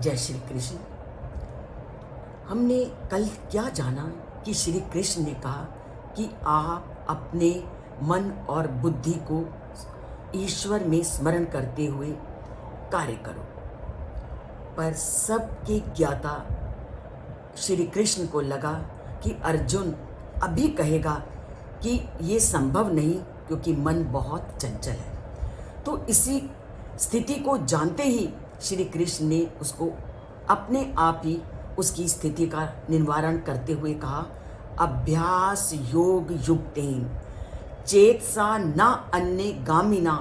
जय श्री कृष्ण। हमने कल क्या जाना कि श्री कृष्ण ने कहा कि आप अपने मन और बुद्धि को ईश्वर में स्मरण करते हुए कार्य करो। पर सबके ज्ञाता श्री कृष्ण को लगा कि अर्जुन अभी कहेगा कि ये संभव नहीं, क्योंकि मन बहुत चंचल है। तो इसी स्थिति को जानते ही श्री कृष्ण ने उसको अपने आप ही उसकी स्थिति का निवारण करते हुए कहा, अभ्यास योग युक्तेन चेतसा न अन्य गामिना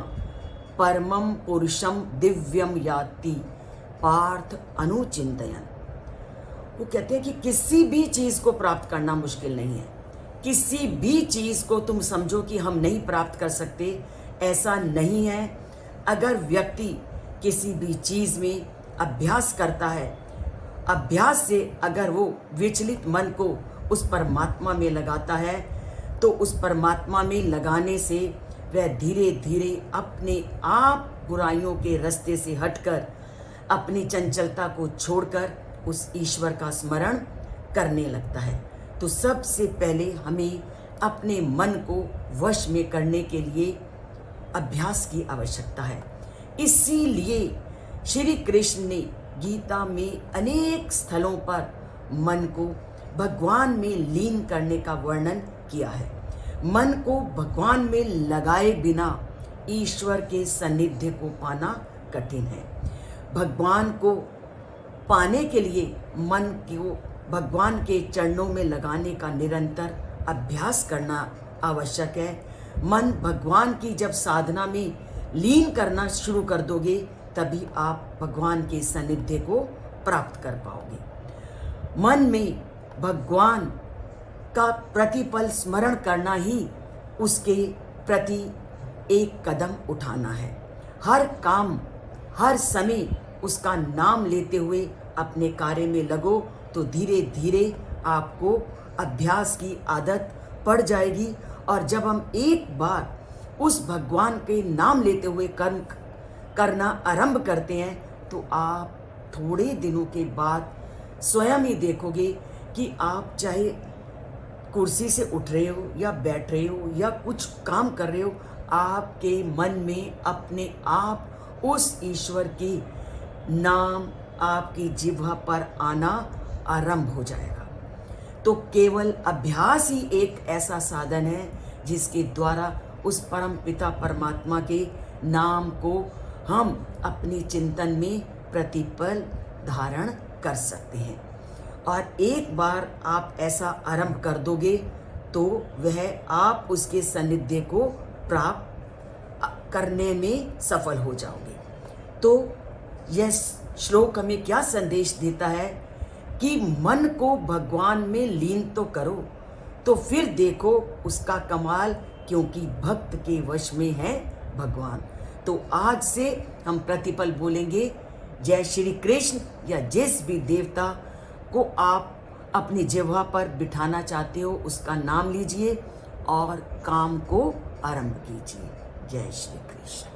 परमं पुरुषम दिव्यम याति पार्थ अनुचिंतयन। वो कहते हैं कि किसी भी चीज को प्राप्त करना मुश्किल नहीं है। किसी भी चीज को तुम समझो कि हम नहीं प्राप्त कर सकते, ऐसा नहीं है। अगर व्यक्ति किसी भी चीज में अभ्यास करता है, अभ्यास से अगर वो विचलित मन को उस परमात्मा में लगाता है, तो उस परमात्मा में लगाने से वह धीरे धीरे अपने आप बुराइयों के रास्ते से हटकर अपनी चंचलता को छोड़कर उस ईश्वर का स्मरण करने लगता है। तो सबसे पहले हमें अपने मन को वश में करने के लिए अभ्यास की आवश्यकता है। इसीलिए श्री कृष्ण ने गीता में अनेक स्थलों पर मन को भगवान में लीन करने का वर्णन किया है। मन को भगवान में लगाए बिना ईश्वर के सानिध्य को पाना कठिन है। भगवान को पाने के लिए मन को भगवान के चरणों में लगाने का निरंतर अभ्यास करना आवश्यक है। मन भगवान की जब साधना में लीन करना शुरू कर दोगे, तभी आप भगवान के सानिध्य को प्राप्त कर पाओगे। मन में भगवान का प्रतिपल स्मरण करना ही उसके प्रति एक कदम उठाना है। हर काम हर समय उसका नाम लेते हुए अपने कार्य में लगो, तो धीरे धीरे आपको अभ्यास की आदत पड़ जाएगी। और जब हम एक बार उस भगवान के नाम लेते हुए कर्म करना आरंभ करते हैं, तो आप थोड़े दिनों के बाद स्वयं ही देखोगे कि आप चाहे कुर्सी से उठ रहे हो या बैठ रहे हो या कुछ काम कर रहे हो, आपके मन में अपने आप उस ईश्वर के नाम आपकी जिह्वा पर आना आरंभ हो जाएगा। तो केवल अभ्यास ही एक ऐसा साधन है जिसके द्वारा उस परम पिता परमात्मा के नाम को हम अपने चिंतन में प्रतिपल धारण कर सकते हैं। और एक बार आप ऐसा आरंभ कर दोगे, तो वह आप उसके सानिध्य को प्राप्त करने में सफल हो जाओगे। तो यह श्लोक हमें क्या संदेश देता है कि मन को भगवान में लीन तो करो, तो फिर देखो उसका कमाल, क्योंकि भक्त के वश में है भगवान। तो आज से हम प्रतिपल बोलेंगे जय श्री कृष्ण, या जिस भी देवता को आप अपनी जिह्वा पर बिठाना चाहते हो उसका नाम लीजिए और काम को आरंभ कीजिए। जय श्री कृष्ण।